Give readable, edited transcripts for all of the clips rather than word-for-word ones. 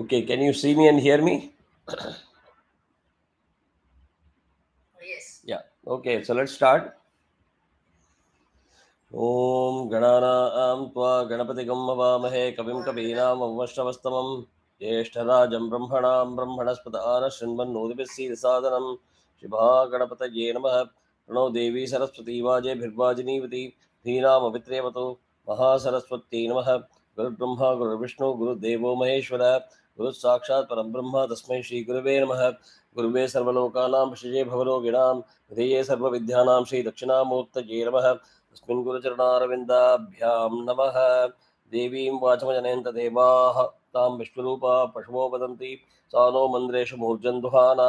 Okay, can you see me and hear me? Yes. Yeah. Okay, so let's start. Om Ganana Tva Ganapatigam Avamahe Kavim Kavinam Avashravastamam Jeshtarajam Brahmanam Brahmanaspatana Srinvan Nodibisi Sadanam Shibha Ganapataye Namaha Prano Devi Saraswati Vaje Bhirvajinivati Dhinam Avitrevato Mahasaraswati Namaha Guru Brahma Guru Vishnu Guru Devo Maheshwara Guru Sakshat Param Brahma Tasmai Shri Gurave Namaha Guruve Sarvalokanam Shije Bhavaloginam Hriye Sarva Vidyanam Shri Dakshinamurtaye Namaha तस्मिन् गुरुचरणारविन्दाभ्यां नमः देवीं वाचमजनयन्त देवाः तां विश्वरूपा पशवो वदन्ति सा no मन्द्रेषु मूर्जन्धुहाना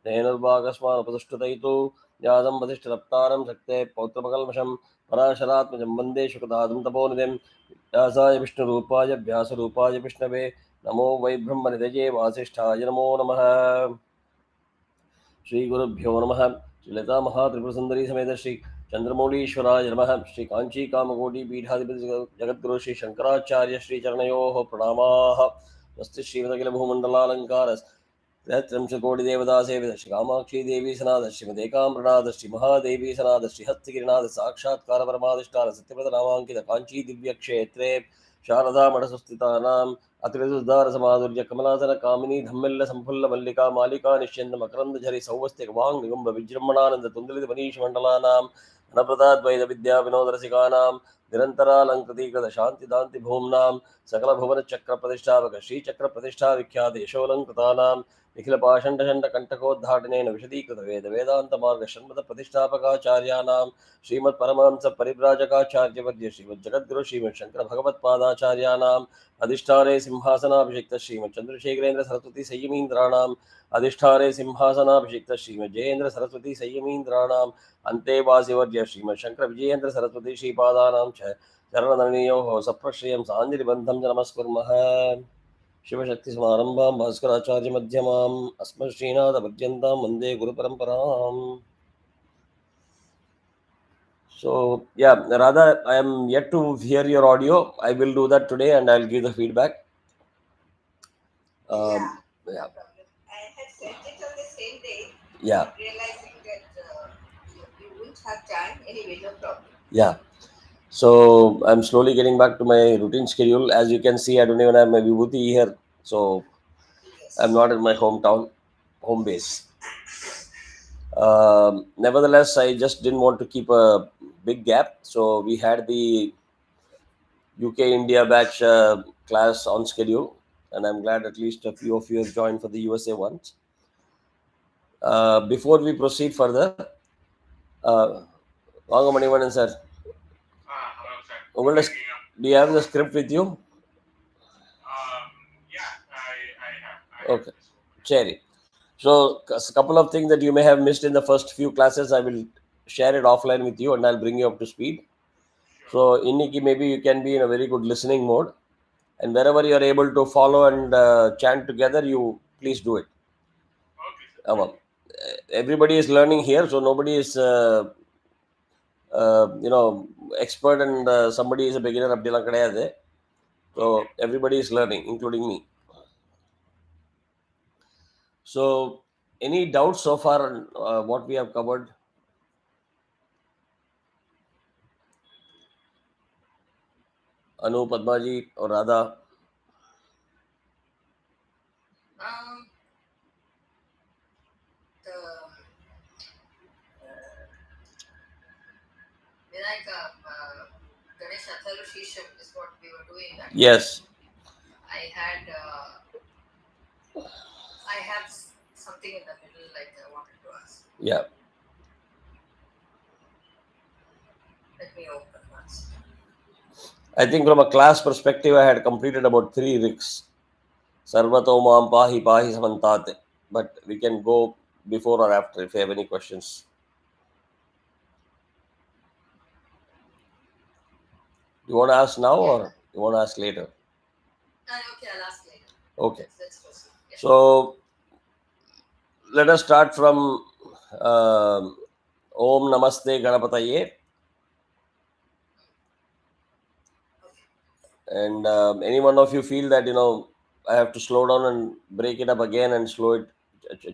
नयनर्वागस्मानुपतिष्ठितैतु यादं वसिष्ठरप्तारं शक्ते पौत्रमकल्मषं पराशरात्मजं वन्दे शुकदादं तपोनिधिं व्यासाय विष्णुरूपाय व्यासरूपाय विष्णवे नमो वै ब्रह्मनिधये वासिष्ठाय नमो नमः श्रीगुरुभ्यो नमः श्रीलता महात्रिपुरसुन्दरी समेत श्री चंद्रमौलीश्वराय नमः श्री कांची कामकोटि पीठाधिपति जगद्गुरु श्री शंकराचार्य श्री चरणयोः प्रणामाः नमस्ते श्रीमदखिल भूमण्डलालंकार त्रिंशकोटि देवता सेवित श्री कामाक्षी देवी सनाथ श्रीमदेकाम्रनाथ श्री महादेवी सनाथ श्री हस्तगिरिनाथ साक्षात्कार परमाधिष्ठान सत्यव्रत नामांकित कांची दिव्य क्षेत्रे शारदा मठसुस्थितानां अतिरसुद्धार समाधुर्य कमलासन कामिनी धम्मिल्ल संफुल्ल मल्लिका मालिका निश्चंद मकरंद झरि सौवस्तिक वांग निगुंभ विजृंभणानंद तुंदलित मनीष मंडलानां अनप्रदाद्वैत विद्या विनोद रसिकानां निरन्तरालंकृतीकृत शांति दान्ति भूम्नां सकल भुवन चक्र प्रतिष्ठापक श्री चक्र प्रतिष्ठा विख्यात यशोलंकृतानां निखिल पाषण्डषण्ड कंटकोद्घाटनेन विशदीकृत वेद वेदांत मार्ग षण्मत प्रतिष्ठापकाचार्याणां श्रीमत् परमहंस परिव्राजकाचार्यवर्य श्रीमद् जगद्गुरु श्रीमद् शंकर भगवत्पादाचार्याणाम् अधिष्ठाने सिंहासनाभिषिक्त श्रीमद् चंद्रशेखरेन्द्र सरस्वती संयमीन्द्राणाम् अधिष्ठाने सिंहासनाभिषिक्त श्रीमद् जयेन्द्र सरस्वती संयमीन्द्राणाम् अन्तेवासिवर्य श्रीमद् शंकर विजयेन्द्र सरस्वती श्रीपादानां च चरणधरणीयोः सप्रश्रियं साञ्जलिबन्धं च नमस्कुर्मः शिवशक्तिसमारम्भां भास्कराचार्यमध्यमाम् अस्मश्रीनाथपर्यन्तां वन्दे गुरुपरम्पराम्. So yeah, Radha, I am yet to hear your audio. I will do that today, and I'll give the feedback. Yeah, no Yeah, problem. I had sent it on the same day, yeah, but realizing that you wouldn't have time anyway, no problem. yeah. So I'm slowly getting back to my routine schedule. As you can see, I don't even have my vibhuti here, so I'm Yes. not in my hometown, home base. Nevertheless, I just didn't want to keep a big gap, so we had the UK India batch class on schedule, and I'm glad at least a few of you have joined for the USA ones. Before we proceed further, uh, Vanga Manivanan sir, Hello, sir. do you have the script with you? Yeah, I have. Okay, This one. share it. So, a couple of things that you may have missed in the first few classes, I will share it offline with you and I'll bring you up to speed. Sure. So, Inniki, maybe you can be in a very good listening mode, and wherever you are able to follow and chant together, you please do it. Okay, sir. Well, everybody is learning here, so nobody is, expert and somebody is a beginner. Abdillah Kadayade. So, everybody is learning, including me. So, any doubts so far on what we have covered? Anu, Padmaji, or Radha? Um, the Vinayaka Ganesh Atharu Shisham is what we were doing. That Yes. I had, I have something in the middle like I wanted to ask. Yeah. Let me open once. I think from a class perspective, I had completed about 3 rigs. Sarvato Mam Pahi Pahi Samantate. But we can go before or after if you have any questions. You want to ask now or you want to ask later? Okay, I'll ask later. Okay. Let's proceed. Yeah. So let us start from Om Namaste Ganapataye. Okay. And any one of you feel that, I have to slow down and break it up again and slow it,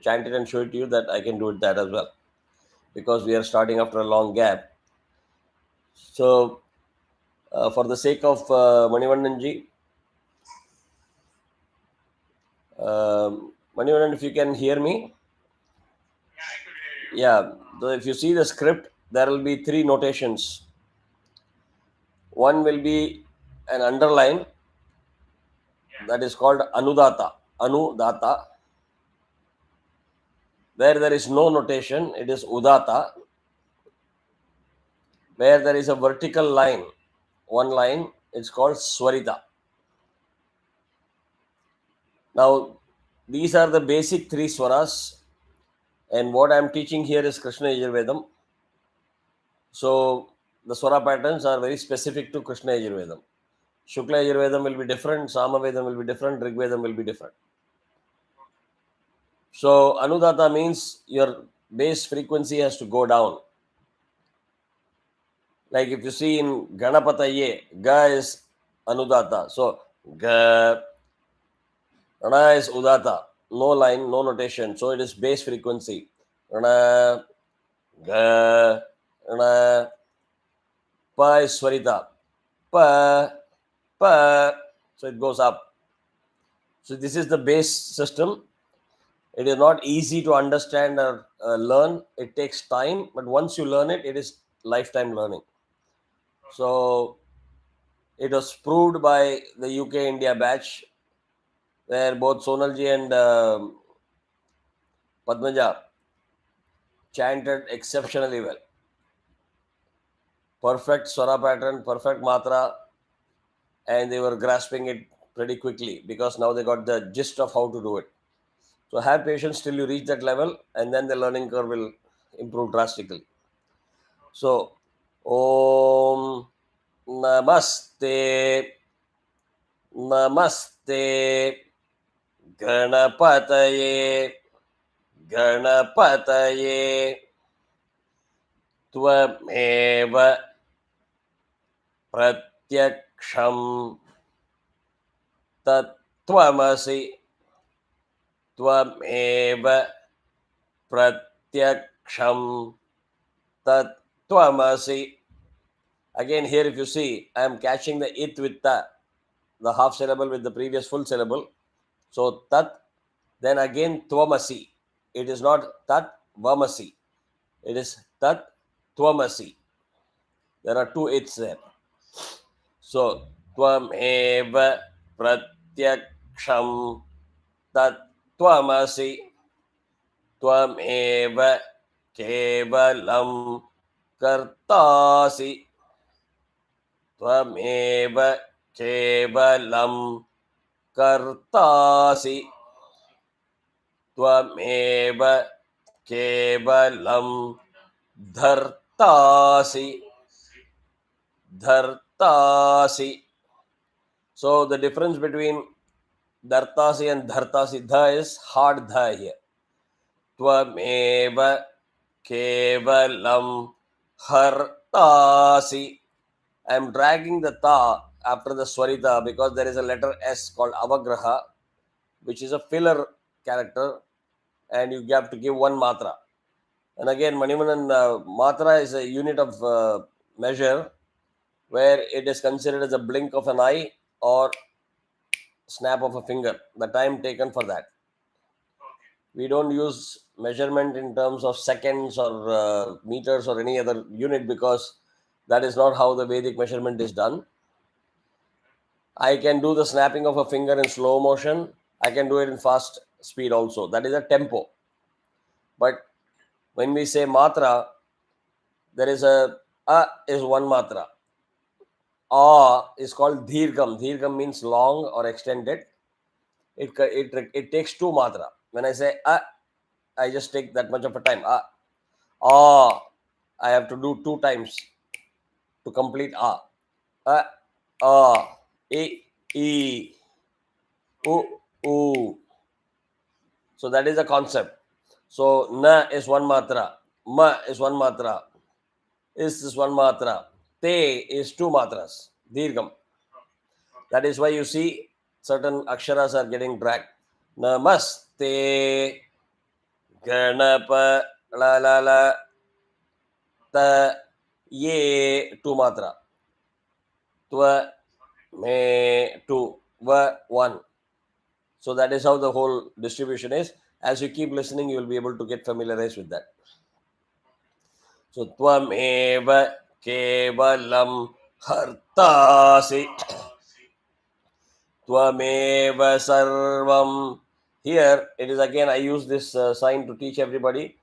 chant it and show it to you, that I can do it that as well, because we are starting after a long gap. So, for the sake of Manivandanji, Manivandan, if you can hear me, Yeah, I could hear you. yeah. So if you see the script, there will be 3 notations. One will be an underline, that is called Anudata. Anudata. Where there is no notation, it is Udata. Where there is a vertical line, one line, it's called Swarita. Now, these are the basic 3 swaras, and what I am teaching here is Krishna Yajurvedam. So, the swara patterns are very specific to Krishna Yajurvedam. Shukla Yajurvedam will be different, Samavedam will be different, Rigvedam will be different. So, Anudata means your base frequency has to go down. Like if you see in Ganapataye, Ga is Anudata. So, Ga, Rana is Udata. No line, no notation. So, it is base frequency. Rana, Ga, Rana, Pa is Swarita. Pa, Pa. So, it goes up. So, this is the base system. It is not easy to understand or learn. It takes time, but once you learn it, it is lifetime learning. So it was proved by the UK India batch, where both Sonalji and Padmaja chanted exceptionally well. Perfect swara pattern, perfect matra, and they were grasping it pretty quickly because now they got the gist of how to do it. So have patience till you reach that level, and then the learning curve will improve drastically. So, Om Namaste, Namaste, Ganapataye, Ganapataye, Tvameva Pratyaksham Tattvamasi, Tvameva Pratyaksham Tattvamasi. Again, here if you see, I am catching the it with the half syllable with the previous full syllable. So tat, then again tvamasi. It is not tat vamasi. It is tat tvamasi. There are 2 its there. So tvameva pratyaksham tat tvamasi. Tvameva kevalam kartasi. Tvameva kevalam kartasi. Tvameva kevalam dhartasi. Dhartasi. So the difference between dhartasi and dhartasi, dha is hard dha here. Tvameva kevalam hartasi. I am dragging the ta after the swarita because there is a letter S called avagraha, which is a filler character, and you have to give one matra. And again, Manivanan, matra is a unit of measure where it is considered as a blink of an eye or snap of a finger, the time taken for that. We don't use measurement in terms of seconds or meters or any other unit because that is not how the Vedic measurement is done. I can do the snapping of a finger in slow motion. I can do it in fast speed also. That is a tempo. But when we say matra, there is a is one matra. A is called dhirgam. Dhirgam means long or extended. It takes 2 matra. When I say I just take that much of a time. I have to do 2 times to complete e, u. So that is the concept. So na is one matra, ma is one matra, is one matra, te is 2 matras, dirgham. That is why you see certain aksharas are getting dragged. Namaste Ganapa la la la ta ye two matra. Twa me two va one. So that is how the whole distribution is. As you keep listening, you will be able to get familiarized with that. So Tvameva Kevalam Hartasi Tvameva Sarvam. Here it is again, I use this sign to teach everybody.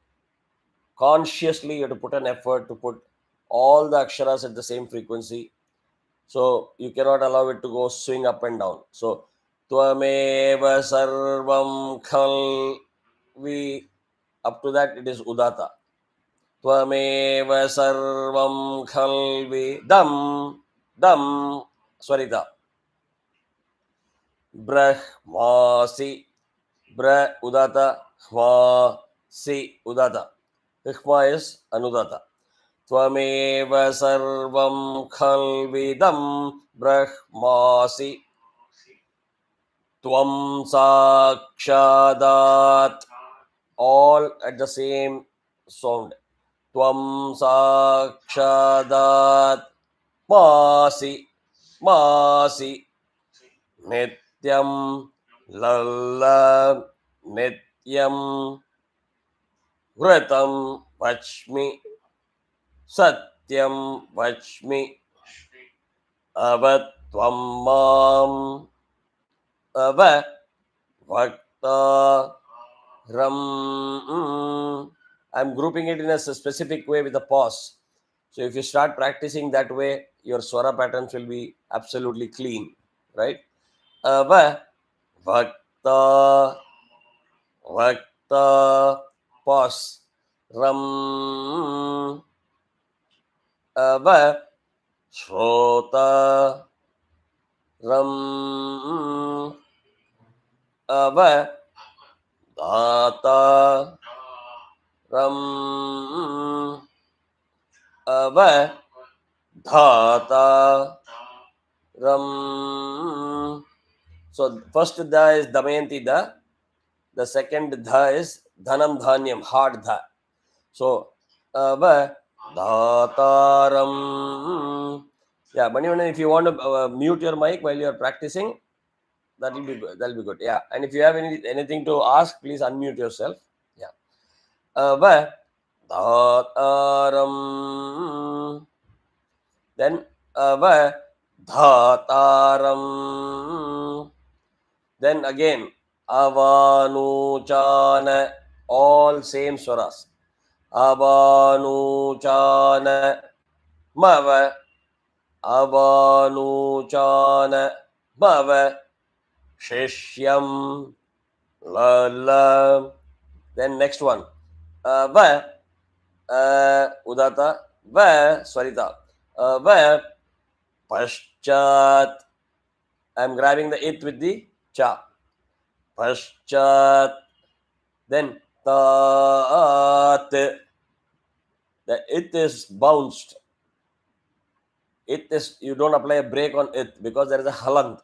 Consciously, you have to put an effort to put all the aksharas at the same frequency. So you cannot allow it to go swing up and down. So Tvameva Sarvam Khal. We up to that it is Udata. त्वमेव सर्वं खल्विदं दं स्वरिता ब्रह्मासि ब्र उदाता ह्मासि उदाता ह्मा is anudata त्वमेव सर्वं खल्विदं ब्रह्मासि त्वं साक्षादात् all at the same sound Tvam sakshadat masi nityam lalla nityam vratam vachmi satyam vachmi avatvam mam ava vakta ram. I'm grouping it in a specific way with a pause. So if you start practicing that way, your swara patterns will be absolutely clean, right? Ava, vakta, vakta, pause. Ram, ava, shrota, ram, ava, data, ram, ava, dhata, ram. So first dha is Damayanti dha. The second dha is Dhanam Dhanyam, hard dha. So ava, dhataram. Yeah, Manivandan, if you want to mute your mic while you are practicing, that will be good. That will be good. Yeah, and if you have anything to ask, please unmute yourself. Yeah. Ava, dhataram. Then ava, dhataram. Then again, avanuchana, all same swaras. Avanuchana, mava, avanuchana, mava, shishyam, lala. Then next one, va, udata, va, swarita, va, paschat. I'm grabbing the it with the cha. Paschat. Then tat. The it is bounced. It is, you don't apply a break on it because there is a halant.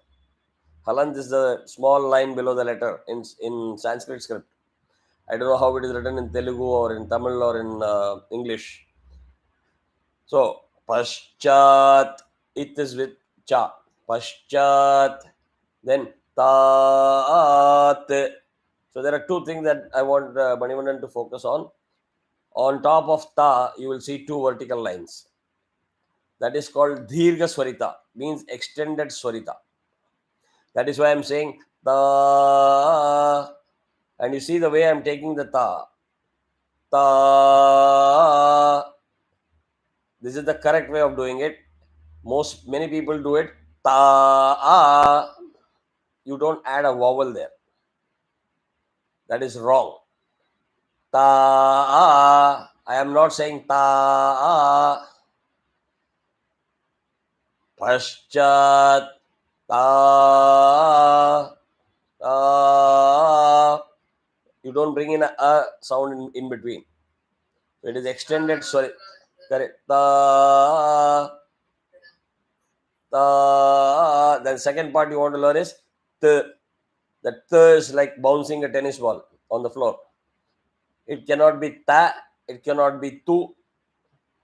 Halant is the small line below the letter in Sanskrit script. I don't know how it is written in Telugu or in Tamil or in English. So paschat, it is with cha. Paschat. Then tat. So there are two things that I want Manivandan to focus on. On top of ta, you will see two vertical lines. That is called Dhirga Swarita, means extended Swarita. That is why I'm saying ta. And you see the way I'm taking the ta. Ta. This is the correct way of doing it. Many people do it. Ta. You don't add a vowel there. That is wrong. Ta. I am not saying ta. Paschat. Ta. Ta. You don't bring in a sound in between. So it is extended. Sorry. Correct. Ta. Ta. Then second part you want to learn is the. That th is like bouncing a tennis ball on the floor. It cannot be ta, it cannot be tu,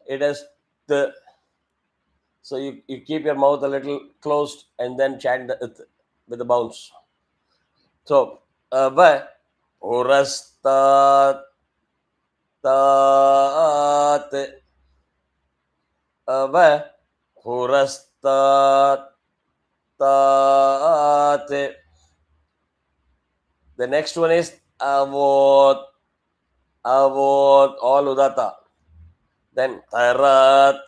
it is the. So you keep your mouth a little closed and then chant the it with the bounce. So, va, urastat, tat, va, urastat, tat. The next one is avot, avot, all udata. Then tarat,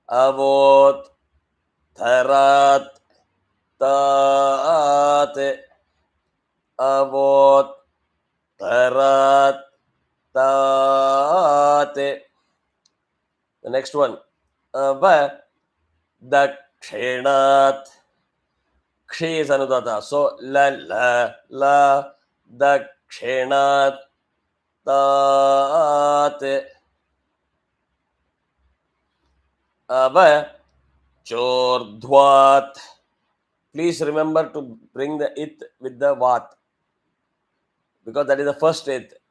avot, tarat, tat, avot, tarat, tat. The next one, va, dakshinat. Kshi is anudata. So la la la dakshinat tat. Va chordhvat. Please remember to bring the it with the vat, because that is the first it.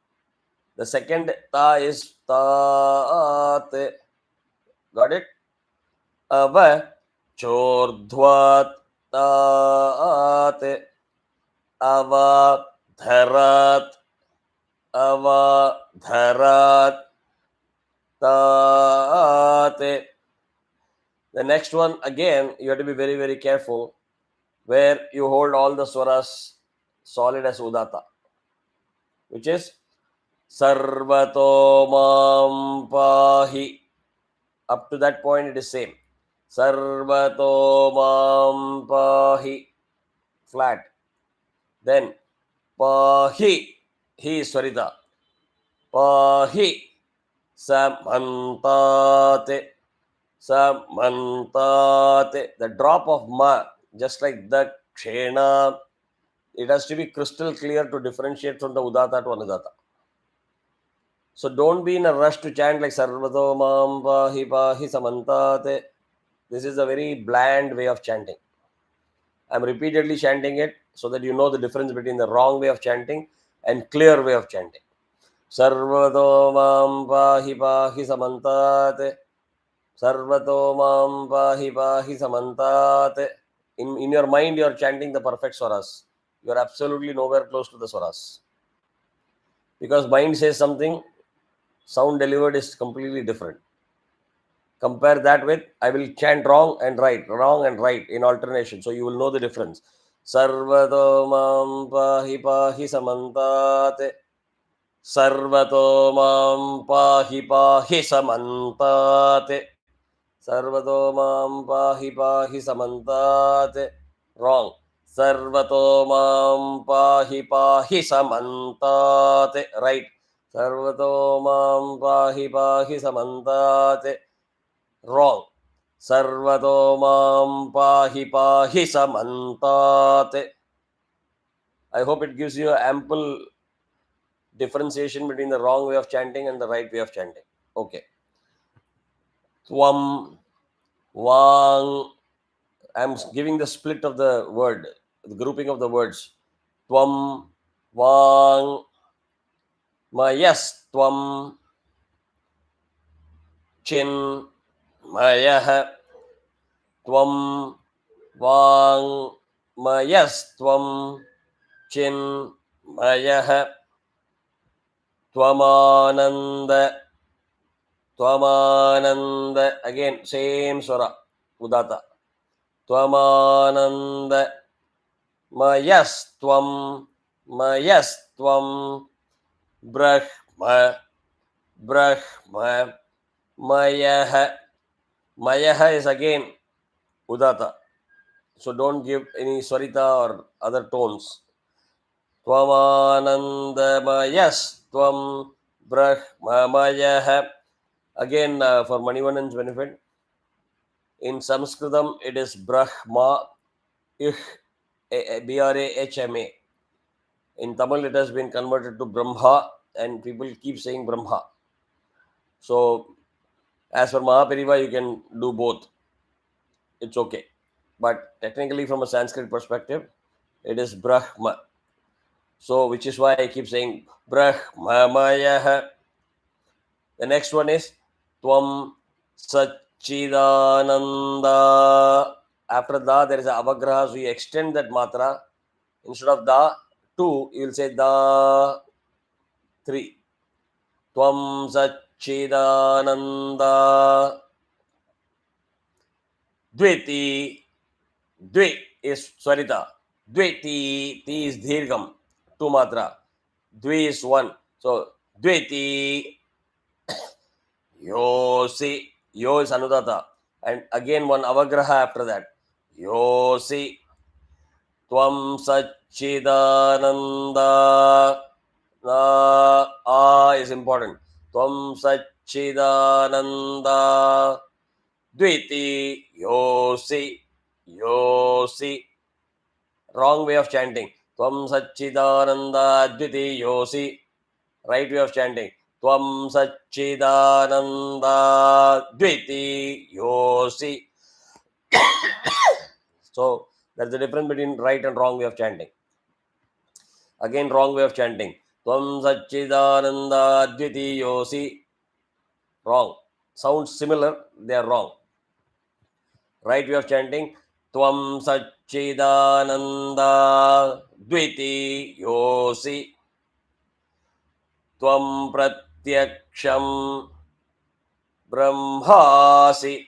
The second ta is tat. Got it? Va chordhvat tat. Avadharat, avadharat tat. The next one, again, you have to be very, very careful, where you hold all the swaras solid as udata, which is sarvato mam pahi. Up to that point, it is same. Sarvato mam pahi, flat. Then pahi, he is swarita. Pahi, samantate, samantate. The drop of ma, just like the kshena, it has to be crystal clear to differentiate from the udata to anudata. So don't be in a rush to chant like sarvato mam pahi pahi samantate. This is a very bland way of chanting. I'm repeatedly chanting it so that you know the difference between the wrong way of chanting and clear way of chanting. Sarvato mam pahi pahi samantate. Sarvato mam pahi pahi samantate. In your mind, you are chanting the perfect swaras. You are absolutely nowhere close to the swaras. Because mind says something, sound delivered is completely different. Compare that with, I will chant wrong and right in alternation. So you will know the difference. Sarvato mam pahi pahi samantate. Sarvato mam pahi pahi samantate. Sarvato mam pahi pahi samantate. Wrong. Sarvato mam pahi pahi samantate. Right. Sarvato mam pahi pahi samantate. Wrong. Sarvato mam pahi pahi samantate. I hope it gives you ample differentiation between the wrong way of chanting and the right way of chanting. Okay. Tvam, Vang. I'm giving the split of the word, the grouping of the words. Tvam, Vang, Mayas, Tvam, Chin, Mayah, Tvam, Vang, Mayas, Tvam, Chin, Mayah, Tvamananda, Tvamananda. Again, same swara, udata. Tvamananda, Mayastvam, Mayastvam, Brahma, Brahma, Mayaha. Mayaha is again udata. So don't give any swarita or other tones. Tvamananda Mayastvam, Brahma Mayaha. Again, for Manivanan's benefit, in Sanskritam it is Brahma, Brahma. In Tamil, it has been converted to Brahma, and people keep saying Brahma. So, as for Mahapariva, you can do both. It's okay. But technically, from a Sanskrit perspective, it is Brahma. So, which is why I keep saying Brahmamayah. The next one is Tvam Satchidananda. After Da, there is a avagraha, so you extend that matra. Instead of Da, 2, you will say Da, 3. Tvam Satchidananda. Dviti. Dvi is Swarita. Dviti. Ti is Dhirgam. 2 matra. Dvi is 1. So, Dviti. Yosi. Yo is Anudata. And again one avagraha after that. Yosi. Tvam Satchidananda. Is important. Tvam Satchidananda. Dviti. Yosi. Yosi. Wrong way of chanting. Tvam Satchidananda. Dviti. Yosi. Right way of chanting. Tvam Satchidananda Dviti Yosi. So there's a difference between right and wrong way of chanting. Again, wrong way of chanting. Tvam Satchidananda Dviti Yosi. Wrong. Sounds similar, they are wrong. Right way of chanting. Tvam Satchidananda Dviti Yosi. Tvam Pratyaksham Brahmasi.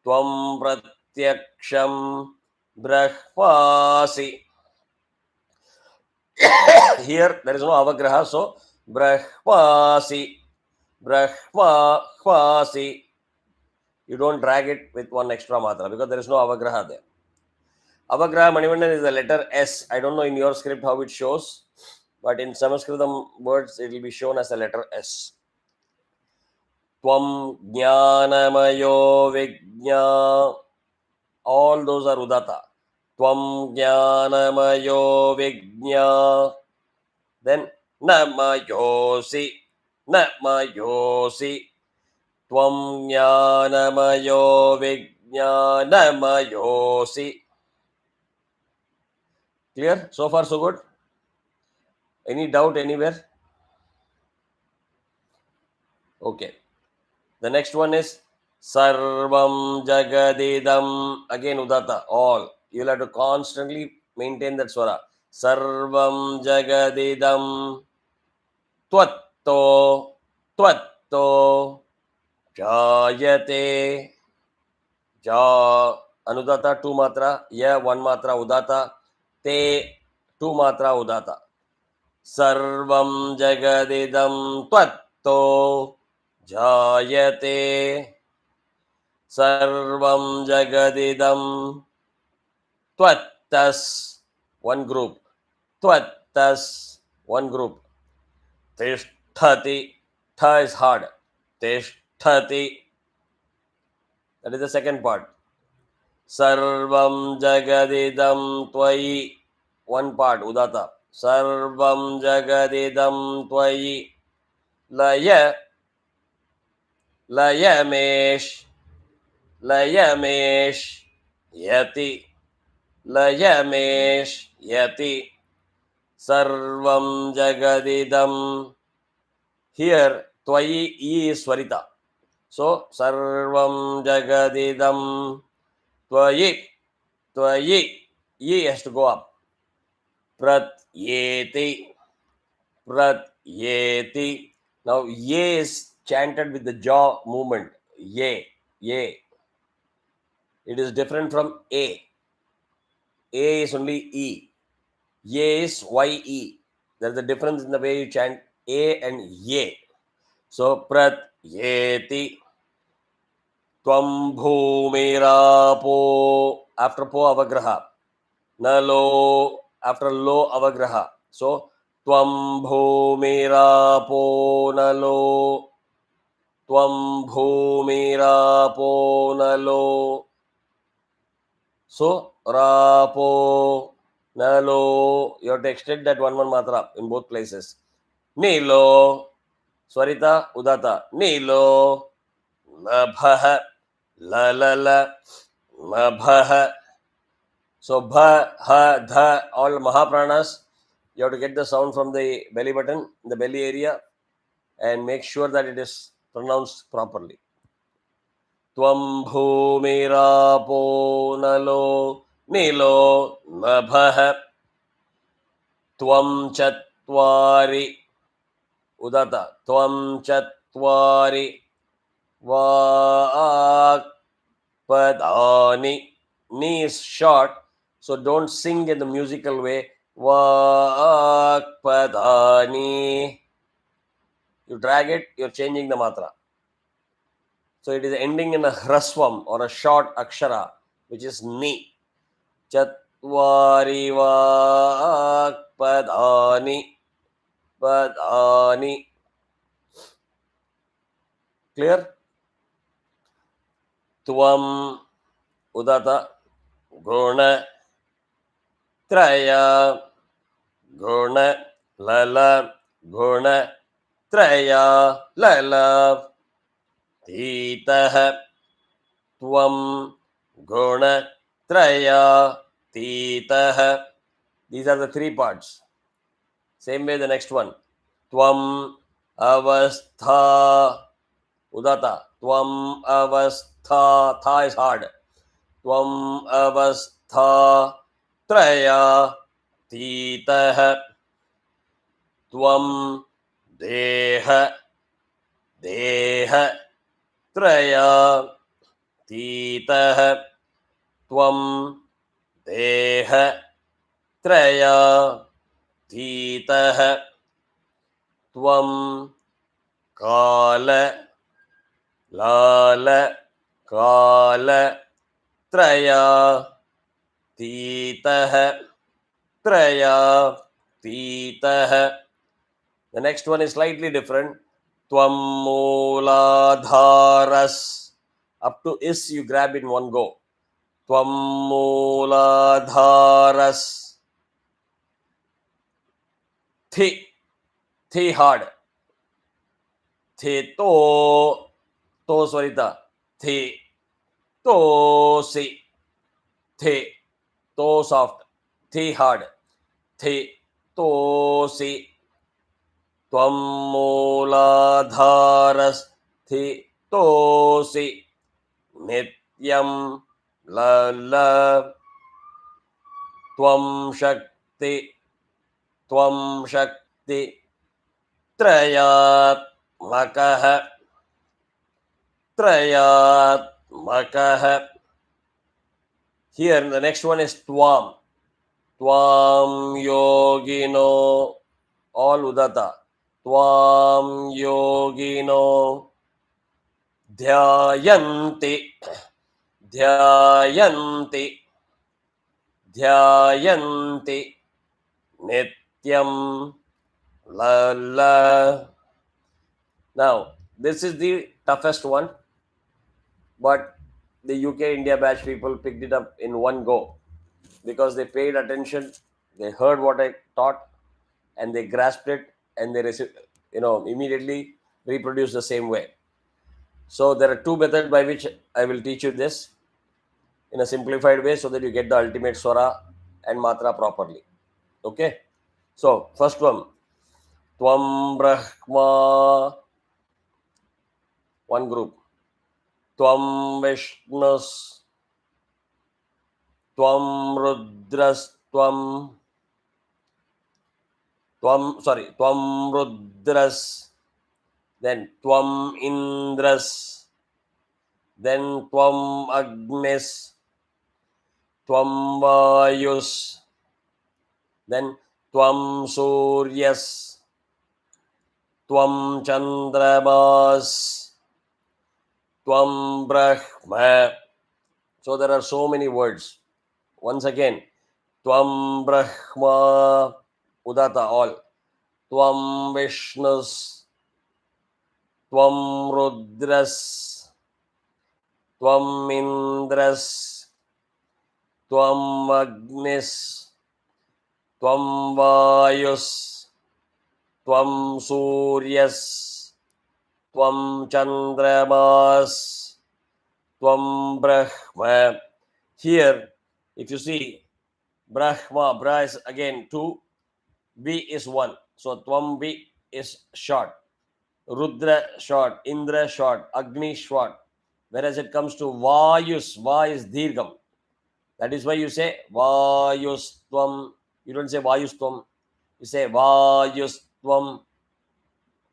Tvam Pratyaksham Brahmasi. Here there is no avagraha, so Brahmasi. Brahmasi. You don't drag it with one extra matra because there is no avagraha there. Avagraha Manivandan is the letter S. I don't know in your script how it shows, but in Sanskritam words it will be shown as a letter S. Tvam Jnanamayo Vijna. All those are Udata. Tvam Jnanamayo Vijna. Then Namayosi. Namayosi. Tvam Jnanamayo Vijna. Namayosi. Clear? So far so good? Any doubt anywhere? Okay. The next one is Sarvam Jagadidam. Again Udata. All. You'll have to constantly maintain that swara. Sarvam Jagadidam. Tvatto. Tvatto. Jayate. Ja. Anudata 2 matra. Ya 1 matra Udata. Te 2 matra Udata. Sarvam Jagadidam. Tvatto. Jayate. Sarvam Jagadidam. Tvattas. One group. Tvattas. One group. Tisthati. Tha is hard. Tisthati. That is the second part. Sarvam Jagadidam Tvayi. One part. Udata. Sarvam Jagadidam Tvayi. Laya. Layamesh. Layamesh. Yati. Layamesh. Yati. Sarvam Jagadidam. Here, Tvayi E is Swarita. So, Sarvam Jagadidam. Tvayi. Tvayi. E has to go up. Pratyeti. Pratyeti. Now, Ye is chanted with the jaw movement. Ye. Ye. It is different from A. A is only E. Ye is YE. There is a difference in the way you chant A and Ye. So, Pratyeti. Tvam Bhumirapo. After Po avagraha. Nalo. After Lo avagraha. So, Tvam Bhumirapo Nalo. Tvam Bhumirapo Nalo. So, Rapo Nalo. You have to extend that one matra in both places. Nilo. Swarita Udata. Nilo. Labhaha. La la la. Labhaha. So bha, ha, dha, all mahapranas, you have to get the sound from the belly button, the belly area, and make sure that it is pronounced properly. Tvam bhumirapo nalo nilo nabhah tvam chatvari udata tvam chatvari vakpadani. Ni is short, so don't sing in the musical way. Vakpadani. You drag it, you're changing the matra. So it is ending in a hrasvam or a short akshara, which is ni. Chatvari vakpadani. Padani. Clear? Tvam udata guna traya guna lala guna traya lala titah tvam guna traya titah. These are the three parts. Same way the next one. Tvam avastha udata. Tvam avastha. Tha is hard. Tvam avastha traya titah. Tvam deha traya titah. Tvam deha traya titah. Tvam kala lala kala traya titah. Traya titah. The next one is slightly different. Tvam mooladharas. Up to is you grab in one go. Tvam mooladharas. Thi. Thi hard. Thi to. To swarita. Thi. To si. Thi. To soft. Thi hard. Thi. To si. Tvam mooladharasthitosi nityam lala tvam shakti trayatmakah. Here the next one is tvam yogino, all udata. Tvam yogino dhyayanti nityam lala. Now this is the toughest one, but the UK India batch people picked it up in one go because they paid attention, they heard what I taught, and they grasped it, and they immediately reproduce the same way. So there are two methods by which I will teach you this in a simplified way so that you get the ultimate swara and matra properly. Okay? So first one, Tvam Brahma, one group. Tvam Vishnus, Tvam Rudras, Tvam Rudras, then Tvam Indras, then Tvam Agnes, Tvam Vayus, then Tvam Suryas, Tvam Chandramas, Tvam Brahma. So there are so many words. Once again, Tvam Brahma, udata all. Tvam Vishnus, Tvam Rudras, Tvam Indras, Tvam Agnis, Tvam Vayus, Tvam Suryas, Tvam Chandramas, Tvam Brahma. Here, if you see, Brahma, Bra is again 2, Vi is 1. So Tvam Vi is short. Rudra short, Indra short, Agni short. Whereas it comes to Vayus, Va is Dirgham. That is why you say Vayustvam. You don't say Vayustvam. You say Vayustvam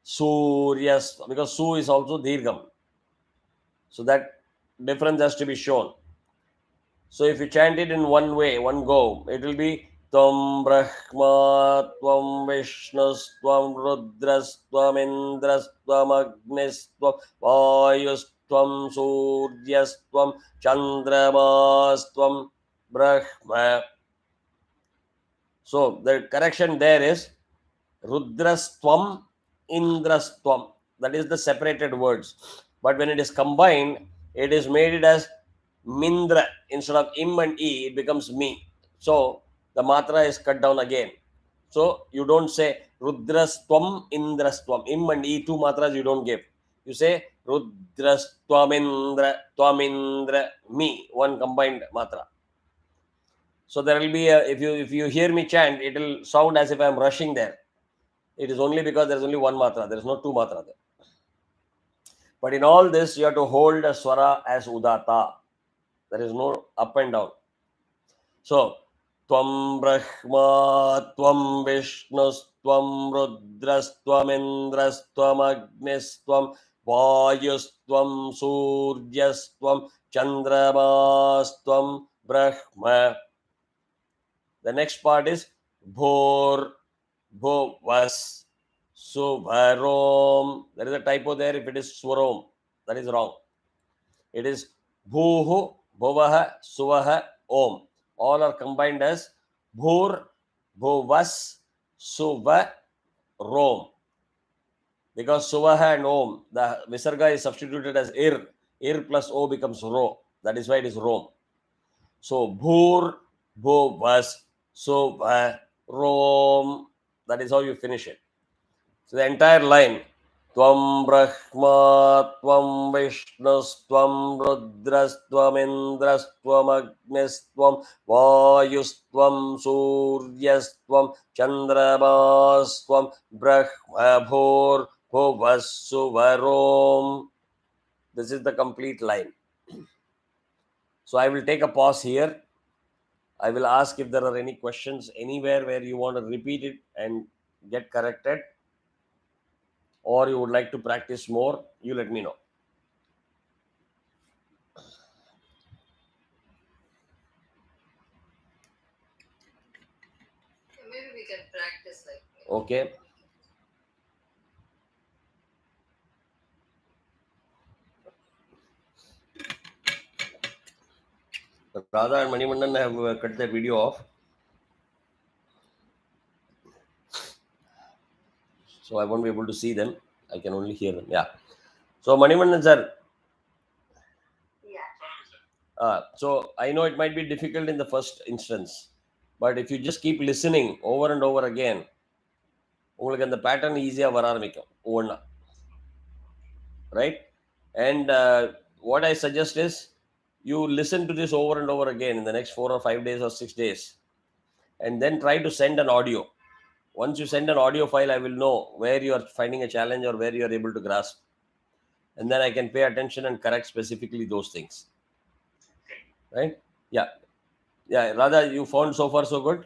Suryas, because Su is also Dirgham. So that difference has to be shown. So if you chant it in one way, one go, it will be Tvam Brahma, Tvam Vishnus, Tvam Rudras, Tvam Indras, Tvam Agnis, Tvam Vayus, Tvam Suryas, Tvam Chandramas, Tvam Brahma. So the correction there is Rudrastvam, Indrastvam. That is the separated words. But when it is combined, it is made it as Mindra. Instead of Im and E, it becomes Me. So the matra is cut down again. So you don't say Rudrastvam, Indrastvam. Im and E, two matras you don't give. You say Rudrastwamindra, Twamindra, Me. One combined matra. So there will be if you hear me chant, it will sound as if I am rushing there. It is only because there is only one matra. There is no two matra there. But in all this, you have to hold a swara as udata. There is no up and down. So, Tvam Brahma, Tvam Vishnus, Tvam Rudras, Tvam Indras, Tvam Agnis, Tvam Vayus, Tvam Suryas, Tvam Chandramas, Tvam Brahma. The next part is Bhor, Bhovas, Subharom. There is a typo there. If it is Swarom, that is wrong. It is Bhuhu, Bhuvaha, Suvaha, Om. All are combined as Bhur, Bhuvas, Suva, Rom. Because Suvaha and Om, the Visarga is substituted as Ir. Ir plus O becomes Ro. That is why it is Rom. So Bhur, Bhuvas, Suva, Rom. That is how you finish it. So the entire line, Tvam Brahma, Tvam Vishnus, Tvam Rudras, Tvam Indras, Tvam Agnis, Tvam Vayus, Tvam Suryas, Tvam Chandramas, Tvam Brahma Bhor, Bhuvas, Suvarom. This is the complete line. So I will take a pause here. I will ask if there are any questions anywhere where you want to repeat it and get corrected, or you would like to practice more, you let me know. Maybe we can practice like. Okay. Radha and Manimandan have cut their video off. So I won't be able to see them. I can only hear them. Yeah. So Manimandan sir. Yeah. So I know it might be difficult in the first instance, but if you just keep listening over and over again, உங்களுக்கு அந்த pattern easier வர ஆரம்பிக்கும் ஒவ்வொன்னா. Right? And what I suggest is you listen to this over and over again in the next 4 or 5 days or 6 days, and then try to send an audio. Once you send an audio file, I will know where you are finding a challenge or where you are able to grasp. And then I can pay attention and correct specifically those things. Right? Yeah. Yeah. Radha, you found so far so good?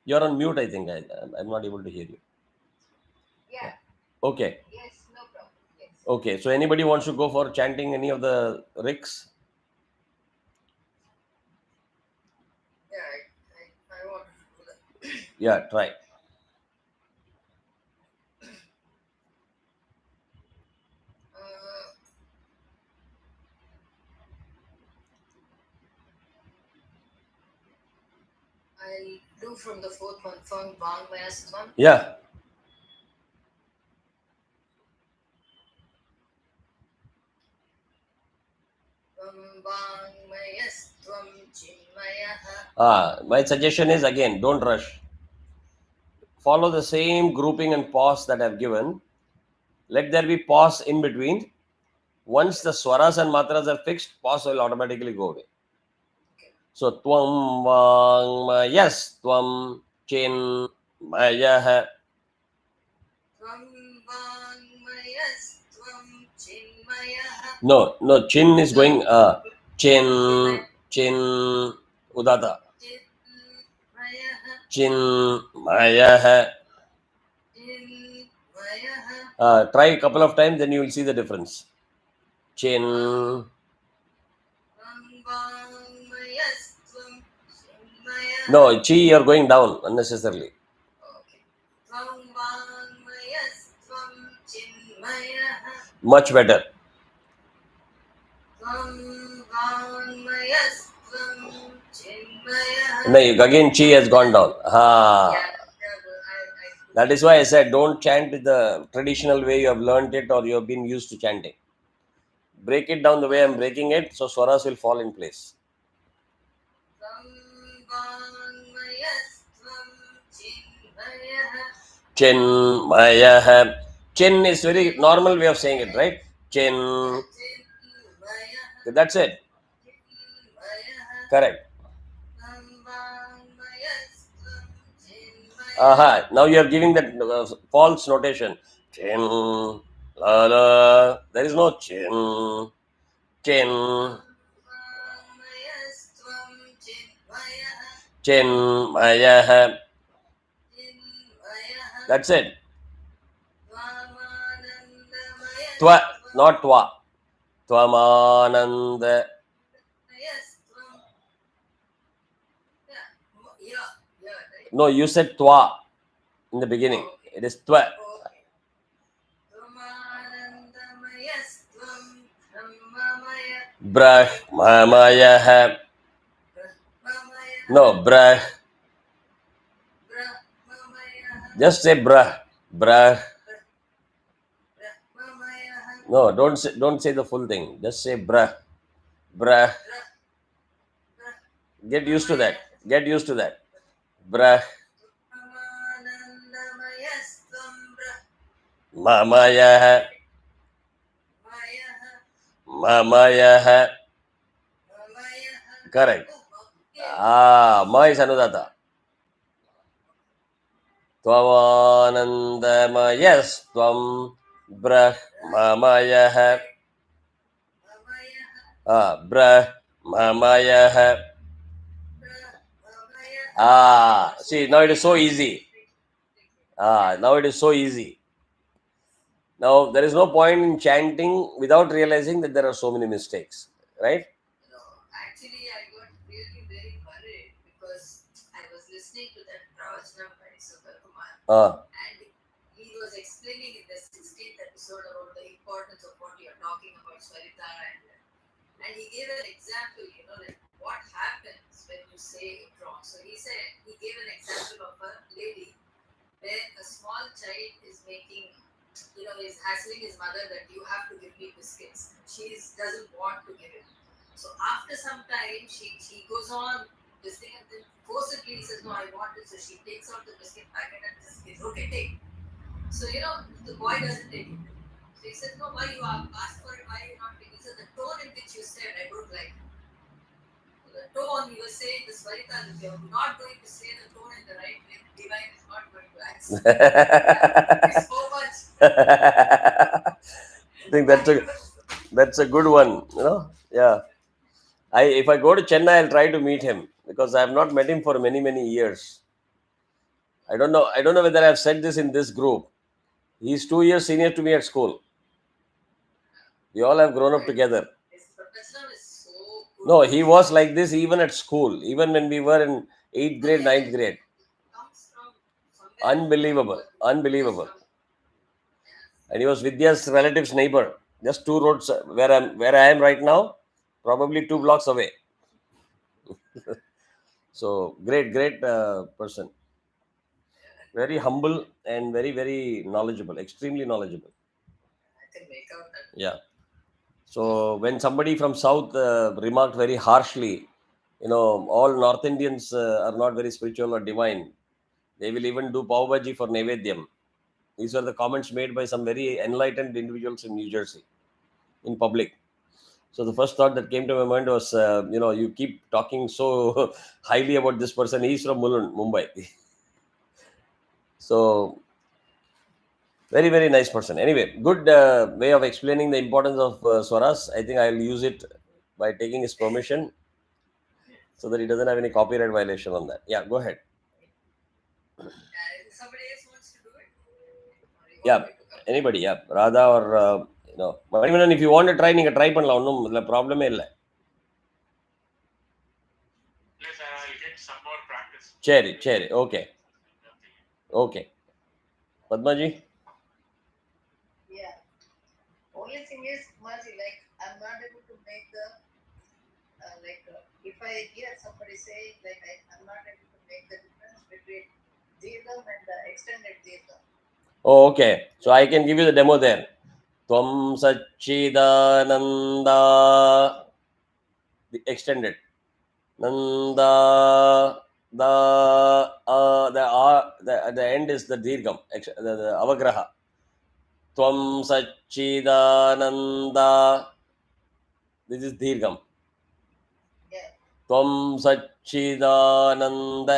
You're on mute, I think. I'm not able to hear you. Yeah. Okay. Yes, no problem. Yes. Okay. So anybody wants to go for chanting any of the riks? Yeah, I want to do that. Yeah, try. I'll do from the fourth one, from Bang Mayastvam. Yeah. Bang Mayastvam Chinmayaha. My suggestion is again, don't rush. Follow the same grouping and pause that I've given. Let there be pause in between. Once the swaras and matras are fixed, pause will automatically go away. So tvam vangmayas tvam chin mayah. Tvam vangmayastvam chinmayah. No, chin is going chin udata. Chinmayah. Chinmayah. Chinmayah. Try a couple of times, then you will see the difference. Chin. Tvam vangmayastvam chinmayah. No, chi you are going down unnecessarily. Okay. Tvam vangmayastvam chinmayah. Much better. Tvam vangmayastvam chinmayah. No, again chi has gone down. Yeah, That is why I said don't chant with the traditional way you have learned it or you have been used to chanting. Break it down the way I am breaking it, so swaras will fall in place. Chinmayah. Chin is very normal way of saying it, right? Chin. That's it. Correct. Now you are giving that false notation. Chin. La la. There is no chin. Chin. Chinmayah. That's it. Twa, not twa. Twamananda. No, you said twa in the beginning. It is twa. Brahmamayah. No, brah. Just say brah. Brah. No, don't say the full thing. Just say brah. Brah. Get used to that. Get used to that. Brah. Mamayah. Mamayah. Correct. Ma is Anudata. Twamanandamayas tvam brahmamayah. Brahmamayah. See, now it is so easy. Now it is so easy. Now there is no point in chanting without realizing that there are so many mistakes, right? No, actually, I got really very worried because I was listening to that Pravachanam by Sundar Kumar, and he was explaining in the 16th episode about the importance of what you're talking about, Swarita, and he gave an example, like what happens when you say it wrong. So he gave an example of a lady where a small child is making, is hassling his mother that you have to give me biscuits. She doesn't want to give it. So after some time, she goes on this thing and then forcibly says, no, I want it. So she takes out the biscuit packet and just gives, okay, take. So, the boy doesn't take it. So he says, no, why you asked for it, why are you not taking it? So the tone in which you said, I don't like it. So the tone you were saying, the Swarita, if you're not going to say the tone in the right way, the divine is not going to accept. Thank you so much. I think that's a good one. Yeah. If I go to Chennai, I'll try to meet him because I have not met him for many years. I don't know whether I've said this in this group. He's 2 years senior to me at school. We all have grown up together. No, he was like this even at school, even when we were in 8th grade, 9th grade. Unbelievable. And he was Vidya's relative's neighbor, just 2 roads where I am right now, probably 2 blocks away. So great person. Very humble and very knowledgeable, extremely knowledgeable. I can make out that. Yeah. So when somebody from South remarked very harshly, all North Indians are not very spiritual or divine. They will even do pav bhaji for Nevedyam. These are the comments made by some very enlightened individuals in New Jersey, in public. So the first thought that came to my mind was, you keep talking so highly about this person. He's from Mulund, Mumbai. So very, very nice person. Anyway, good way of explaining the importance of swaras. I think I'll use it by taking his permission so that he doesn't have any copyright violation on that. Yeah, go ahead. Somebody else wants to do it? Or you Yeah, want me to come? anybody, yeah. Radha or, Manimanan, if you want to try, you can try பண்ணலாம் ஒன்றும் ப்ராப்ளமே இல்லை. Yes, I'll get some more practice. சரி, okay. Okay. Padmaji? Yeah. Only thing is, Maji, like, I'm not able to make the, if I hear somebody saying, like, I'm not able to make the difference between Dirgham and the extended Dirgham. Oh, okay. So I can give you the demo there. Tvam Sachidananda. The extended. Nanda. The end is the Dirgham, the Avagraha. Tvam Sachidananda. This is Dirgham. Yeah. Tvam Sachidananda.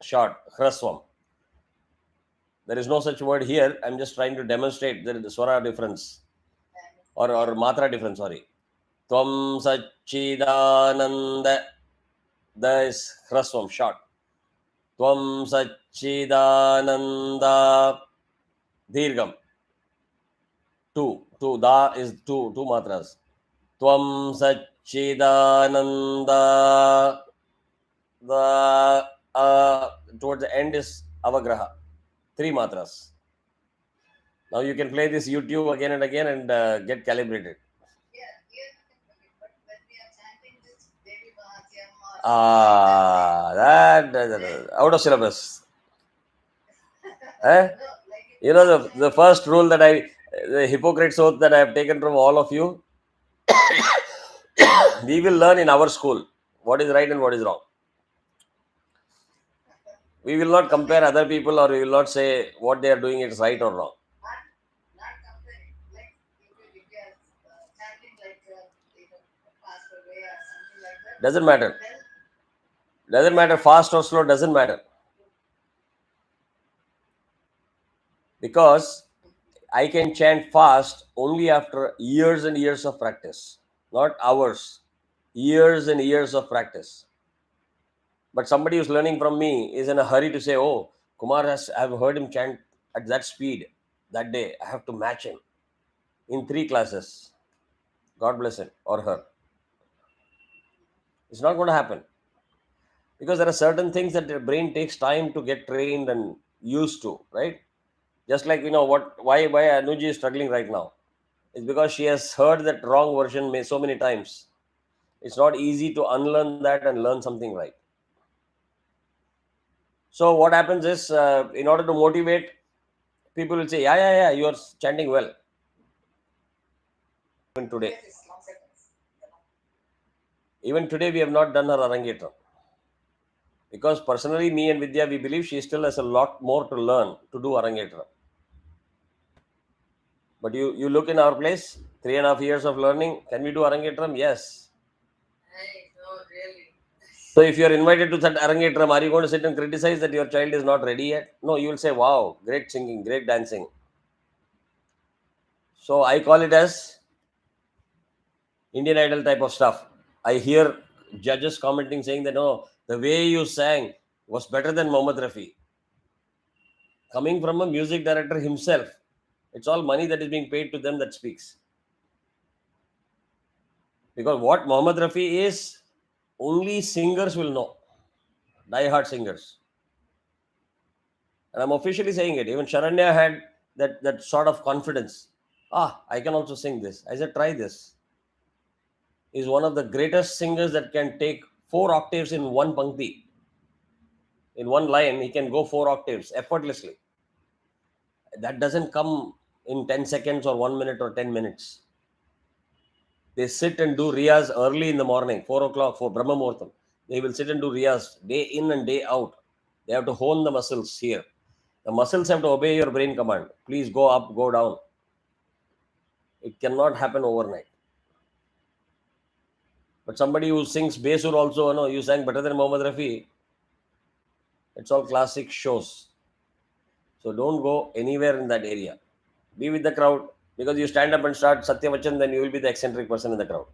Short. Hraswam. There is no such word here. I'm just trying to demonstrate the swara difference or matra difference. Sorry. Tvam Sachidananda. There is Hraswam, short. Tvam Sachidananda. Dirgham. Two. Da is two matras. Tvam Sachidananda. The towards the end is Avagraha. 3 matras. Now you can play this YouTube again and again and get calibrated. Yeah, here, but when we are chanting this Devi Mahatyam That out of syllabus. No, like The first rule that the Hippocrates oath that I have taken from all of you, we will learn in our school what is right and what is wrong. We will not compare other people, or we will not say what they are doing is right or wrong. not comparing. Like if you are chanting like fast away or something like that. Doesn't matter. Then Doesn't matter fast or slow, doesn't matter. Because I can chant fast only after years and years of practice, not hours, years and years of practice. But somebody who's learning from me is in a hurry to say, oh, Kumar I've heard him chant at that speed that day. I have to match him in 3 classes. God bless him or her. It's not going to happen. Because there are certain things that the brain takes time to get trained and used to, right? Just like, why Anuji is struggling right now. It's because she has heard that wrong version so many times. It's not easy to unlearn that and learn something right. So what happens is, in order to motivate, people will say, yeah, you are chanting well. Even today, we have not done her Arangetram. Because personally, me and Vidya, we believe she still has a lot more to learn to do Arangetram. But you look in our place, 3.5 years of learning, can we do Arangetram? Yes. no, really. So if you are invited to that Arangetram, are you going to sit and criticize that your child is not ready yet? No, you will say, wow, great singing, great dancing. So I call it as Indian Idol type of stuff. I hear judges commenting saying that, no, the way you sang was better than Mohammad Rafi. Coming from a music director himself, it's all money that is being paid to them that speaks. Because what Mohammad Rafi is, only singers will know. Die-hard singers. And I'm officially saying it. Even Sharanya had that sort of confidence. I can also sing this. I said, try this. He's one of the greatest singers that can take 4 octaves in one pankti. In one line, he can go 4 octaves effortlessly. That doesn't come in 10 seconds or 1 minute or 10 minutes. They sit and do riyaz early in the morning, 4 o'clock for Brahma Muhurtam. They will sit and do riyaz day in and day out. They have to hone the muscles here. The muscles have to obey your brain command. Please go up, go down. It cannot happen overnight. But somebody who sings Besur also, no, you sang better than Mohammad Rafi. It's all classic shows. So don't go anywhere in that area. Be with the crowd, because you stand up and start Satyavachan, then you will be the eccentric person in the crowd.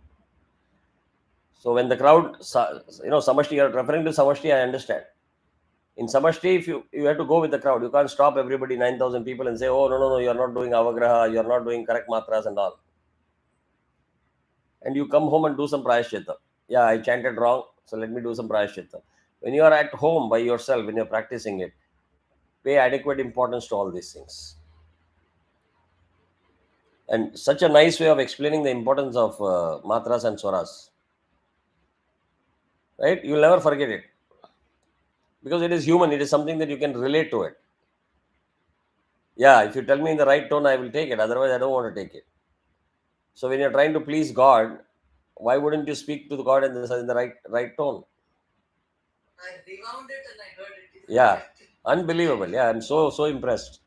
So when the crowd, Samashti, you are referring to Samashti, I understand. In Samashti, if you have to go with the crowd, you can't stop everybody, 9,000 people, and say, oh, no, you are not doing Avagraha, you are not doing correct matras and all. And you come home and do some prayashchitta. Yeah, I chanted wrong, so let me do some prayashchitta. When you are at home by yourself, when you're practicing it, pay adequate importance to all these things. And such a nice way of explaining the importance of matras and swaras. Right? You'll never forget it. Because it is human, it is something that you can relate to it. Yeah, if you tell me in the right tone, I will take it. Otherwise, I don't want to take it. So when you're trying to please God, why wouldn't you speak to the God in the right tone? I rewound it and I heard it. Yeah, unbelievable. Yeah, I'm so impressed.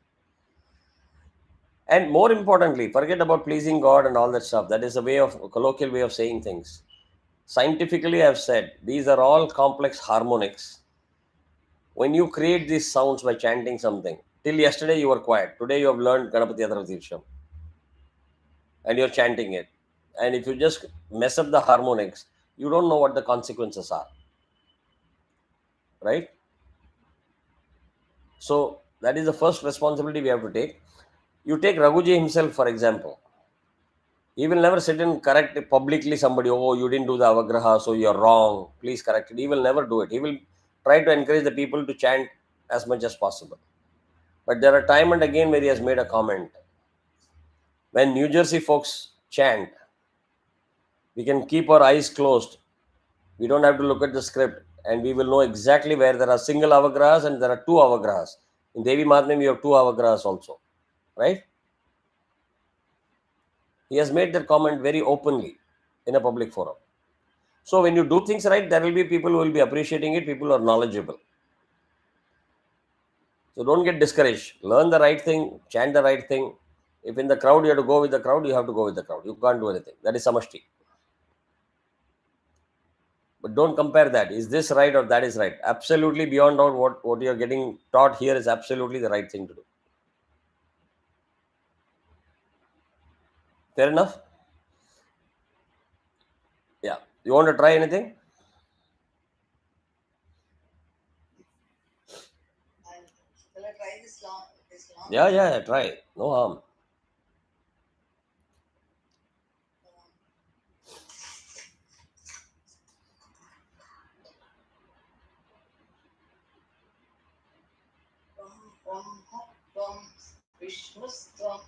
And more importantly, forget about pleasing God and all that stuff. That is a colloquial way of saying things. Scientifically, I've said these are all complex harmonics. When you create these sounds by chanting something, till yesterday you were quiet. Today you have learned Ganapati Adharatirsham and you're chanting it. And if you just mess up the harmonics, you don't know what the consequences are. Right? So that is the first responsibility we have to take. You take Raghuji himself, for example. He will never sit and correct publicly somebody, oh, you didn't do the Avagraha, so you're wrong. Please correct it. He will never do it. He will try to encourage the people to chant as much as possible. But there are time and again where he has made a comment. When New Jersey folks chant, we can keep our eyes closed. We don't have to look at the script, and we will know exactly where there are single avagrahas and there are two avagrahas. In Devi Mahatmyam, we have two avagrahas also, right? He has made that comment very openly in a public forum. So when you do things right, there will be people who will be appreciating it, people who are knowledgeable. So don't get discouraged. Learn the right thing, chant the right thing. If in the crowd you have to go with the crowd, you have to go with the crowd. You can't do anything. That is samashti. But don't compare that. Is this right or that is right? Absolutely beyond doubt, what you're getting taught here is absolutely the right thing to do. Fair enough? Yeah. You want to try anything? Shall I try this long? Yeah, try. No harm. Tvam Vishnustvam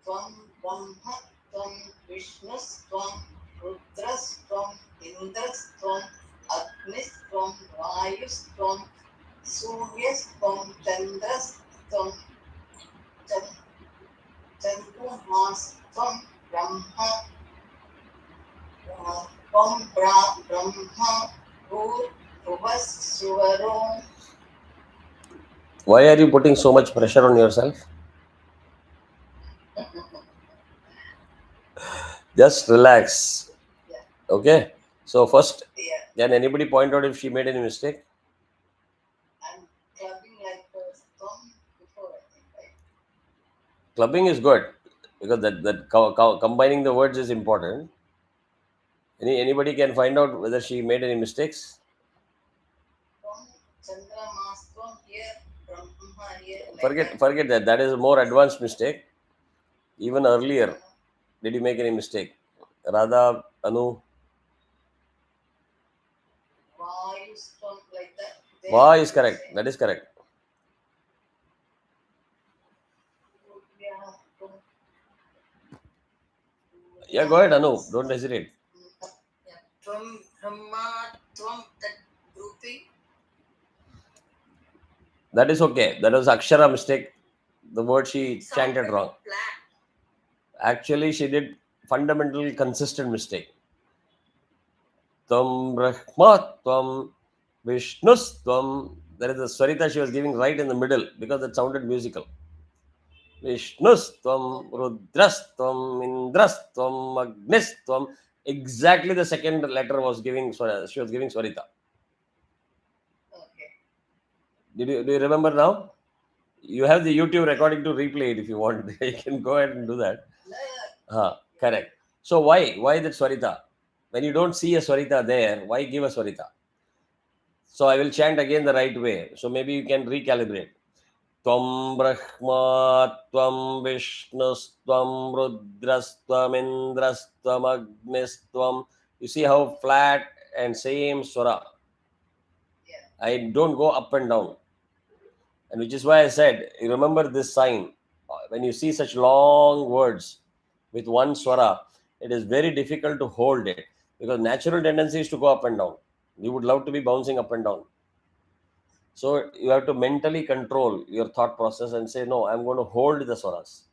Tvam Brahma Tvam Vishnustvam Rudrastvam Indrastvam Agnistvam Vayustvam Suryastvam Chandrastvam Chandramastam Brahma Tvam Brahma Bhuvasuvaro. Why are you putting so much pressure on yourself? Just relax. Yeah. Okay? So first, Yeah. can anybody point out if she made any mistake? I'm clubbing like a thumb before, I think, right? Clubbing is good because that combining the words is important. Anybody can find out whether she made any mistakes? From Chandramastam here, Brahma here. Forget that. That is a more advanced mistake. Even earlier, did you make any mistake? Radha, Anu? Vayustvam, like that. Va is correct. That is correct. Yeah, go ahead, Anu. Don't hesitate. Yeah. Tvam Brahma, Tvam, that grouping. That is okay. That was Akshara mistake. The word she chanted wrong. Actually, she did fundamental consistent mistake. Tvam Brahma, Tvam Vishnus, Tvam. There is a Swarita she was giving right in the middle because it sounded musical. Vishnustvam, Rudrastvam, Indrastvam, Agnistvam. Exactly the second letter was giving, she was giving Swarita. Okay. Do you remember now? You have the YouTube recording to replay it if you want. You can go ahead and do that. Correct. So why that Swarita? When you don't see a Swarita there, why give a Swarita? So I will chant again the right way. So maybe you can recalibrate. Tvam Brahma, Tvam Vishnustvam, Rudrastvam, Indrastvam, Agnistvam. You see how flat and same Swara. Yeah. I don't go up and down. And which is why I said, you remember this sign. When you see such long words with one Swara, it is very difficult to hold it because natural tendency is to go up and down. You would love to be bouncing up and down. So you have to mentally control your thought process and say, no, I'm going to hold the swaras.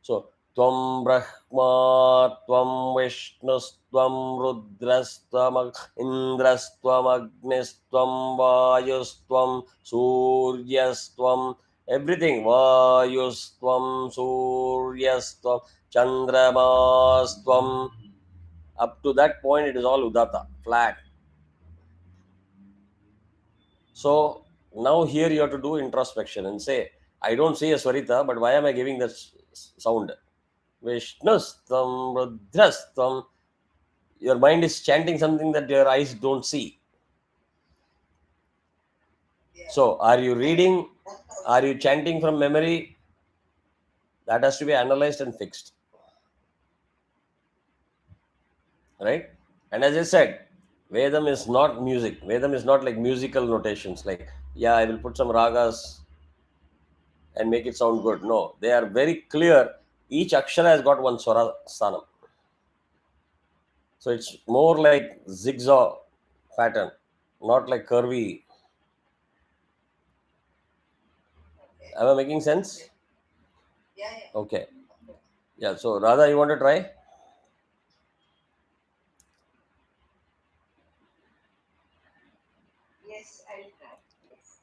So, Tvam Brahma, Tvam Vishnustvam, Rudrastvam, Indrastvam, Agnistvam, Vayustvam, Suryastvam, everything. Vayustvam, Suryastvam, Chandramasstvam. Up to that point, it is all Udata, flat. So, now here you have to do introspection and say, I don't see a Swarita, but why am I giving that sound? Vishnustam, Rudrastam. Your mind is chanting something that your eyes don't see. Yeah. So, are you reading? Are you chanting from memory? That has to be analyzed and fixed. Right? And as I said, Vedam is not music. Vedam is not like musical notations. Like, yeah, I will put some ragas and make it sound good. No, they are very clear. Each akshara has got one swara sthanam. So it's more like zigzag pattern, not like curvy. Okay. Am I making sense? Yeah. Okay. Yeah. So Radha, you want to try? Yes, I will try. Yes.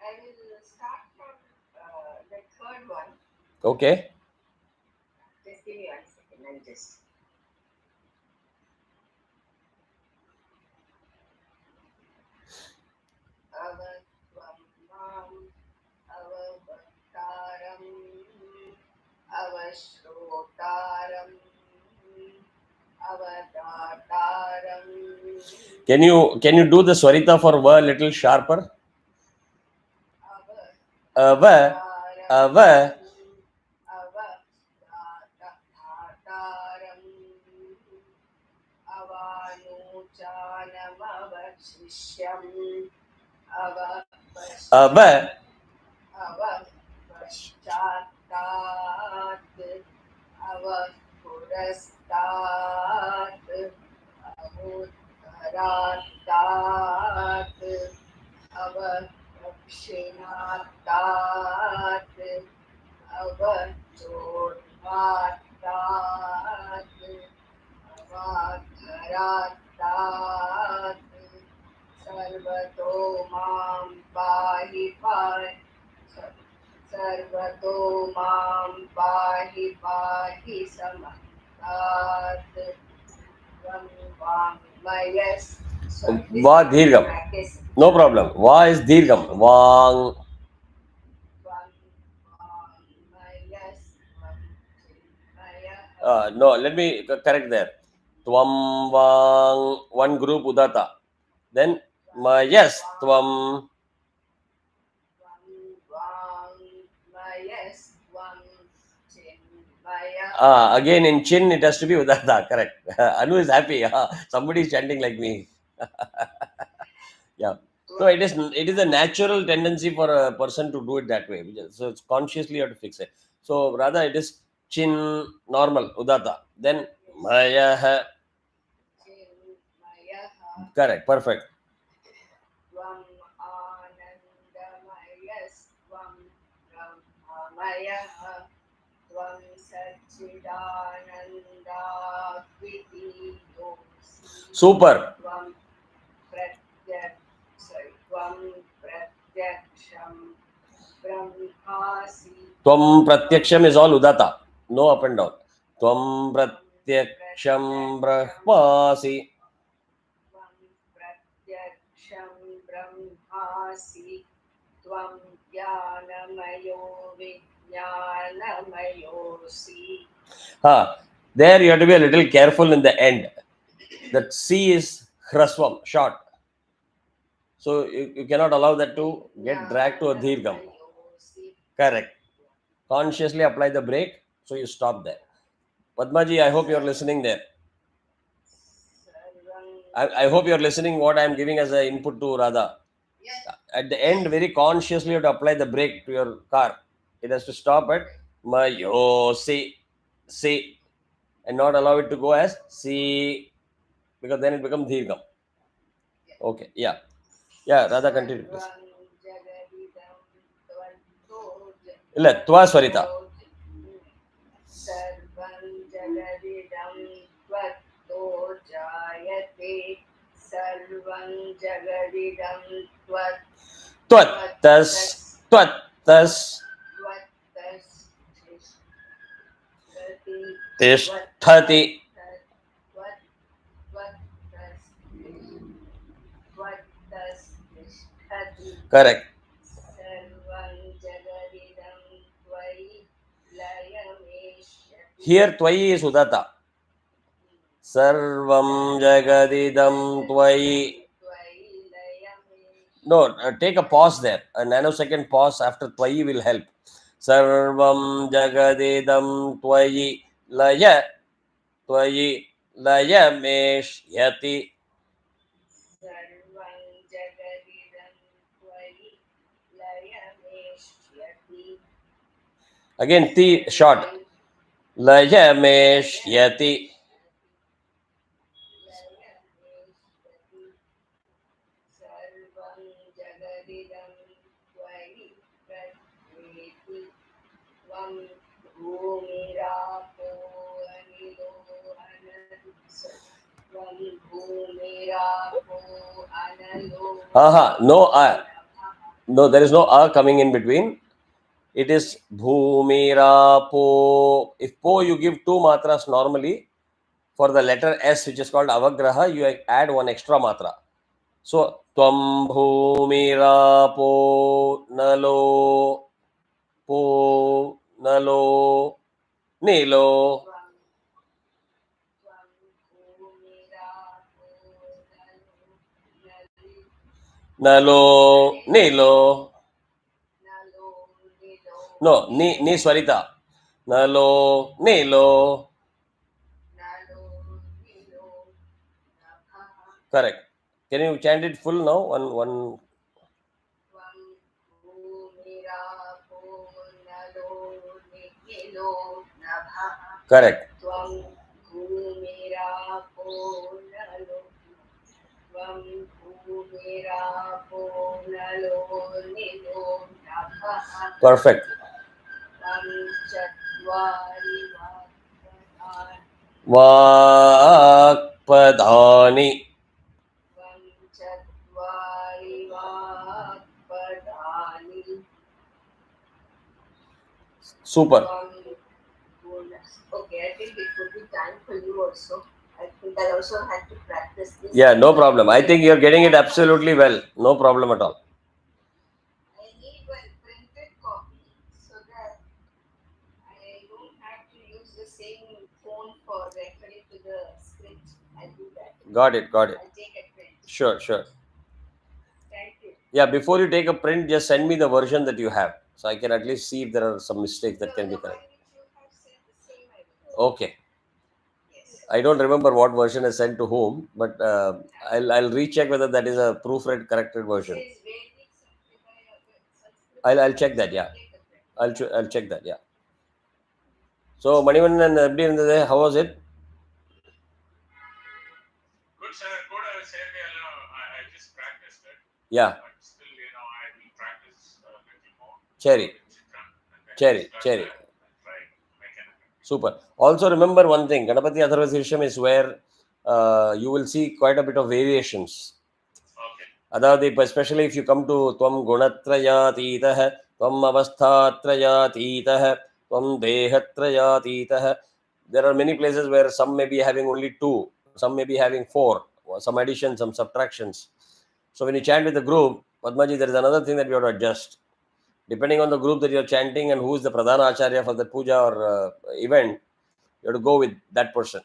I will start from the third one. Okay. Just give me 1 second. I'll just. Avasvamam, avavaktaram, avashrotaram, avadataram. Can you do the Swarita for va a little sharper? Ava, ava. Avadataram, avanuchanamavashishyam, Ava. avapashchatat, avapurastat, avuttaratat, avadakshinatat, avachorvatat, avadharatat, sarvato mam pahi pahi, sarvato mam pahi pahi samantat, tvam vangmayas. Va dirgham. No problem. Va is dirgham. Vang. No, let me correct there. Tvam vang, one group udata. Then mayas tvam. Again in chin it has to be udata. Correct. Anu is happy. Somebody is chanting like me. Yeah. No, it is a natural tendency for a person to do it that way. So it's consciously you have to fix it. So rather it is chin normal udata. Then maya. Correct. Perfect. Tvam anandamayastvam brahmamayah, tvam satchidanandadvitiyosi. Super. Tvam pratyaksham Brahmasi. Tvam pratyaksham is all udata. No up and down. Tvam pratyaksham brahmasi. Tvam pratyaksham brahmasi. Tvam jnanamayo vijnanamayosi. There you have to be a little careful in the end. That C is hrasvam, short. So you cannot allow that to get dragged to a dirgham. Correct. Consciously apply the brake, so you stop there. Padmaji, I hope you are listening there. I hope you are listening what I am giving as an input to Radha. Yes. At the end, very consciously you have to apply the brake to your car. It has to stop at Mayosi, C, and not allow it to go as C, because then it becomes Dirgham. Okay, yeah. Yeah, Radha, continue, please. Illa, Twa Swarita. Sarvam jagadidam tvatto jayate. Sarvam jagadidam Tvattas. Tishtati. Correct. Here Twayi is Udata. Sarvam jagadidam Twayi. No, take a pause there. A nanosecond pause after Twayi will help. Sarvam jagadidam Twayi laya. Twayi laya meshyati. Again, T short. Laya meshyati. No A. No, there is no A coming in between. It is Bhumira Po. If Po you give two matras normally, for the letter S, which is called Avagraha, you add one extra matra. So, Tvam Bhumira Po Nalo Po Nalo Nilo. Nalo Nilo. No, ni Swarita. Nalo Nilo. Correct. Can you chant it full now? One. Correct. Perfect. Vakpadhani. Super. Okay, I think it would be time for you also. I think I also had to practice this. Yeah, no problem. I think you're getting it absolutely well. No problem at all. I need one printed copy so that I don't have to use the same phone for referring to the script. I'll do that. Got it. I'll take a print. Sure. Thank you. Yeah, before you take a print, just send me the version that you have. So I can at least see if there are some mistakes that can be corrected. Okay. Yes. I don't remember what version is sent to whom, but I'll recheck whether that is a proofread corrected version. I'll check that, yeah. I'll check that, yeah. So Manivandan and how was it? Good, sir. Good. I would say I just practiced it. Yeah. But still, I will practice a little more. Cherry. Super. Also remember one thing, Ganapati Atharvasirsham is where you will see quite a bit of variations. Okay. Adavadi, especially if you come to Tvam Gunatrayatitah Tvam avasthatrayatitah, Tvam dehatrayatitah. There are many places where some may be having only 2, some may be having 4, some additions, some subtractions. So when you chant with the group, Padmaji, there is another thing that you have to adjust. Depending on the group that you are chanting and who is the Pradhana Acharya for the puja or event, you have to go with that person.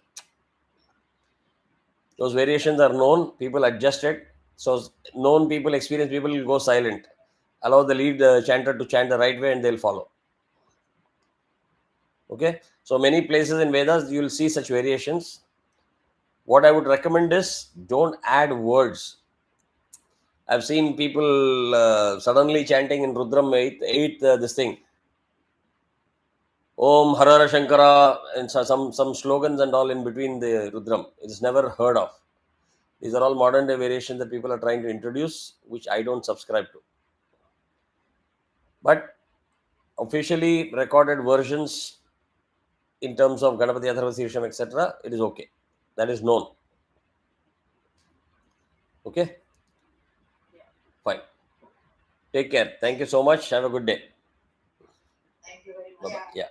Those variations are known, people adjust it. So known people, experienced people will go silent. Allow the lead chanter to chant the right way and they'll follow. Okay, so many places in Vedas you will see such variations. What I would recommend is don't add words. I've seen people suddenly chanting in Rudram 8 this thing. Om Harara Shankara and some slogans and all in between the Rudram. It's never heard of. These are all modern day variations that people are trying to introduce, which I don't subscribe to. But officially recorded versions in terms of Ganapati Atharva Shirsham, etc., it is okay. That is known. Okay? Yeah. Fine. Take care. Thank you so much. Have a good day. Thank you very much. Bye-bye. Yeah.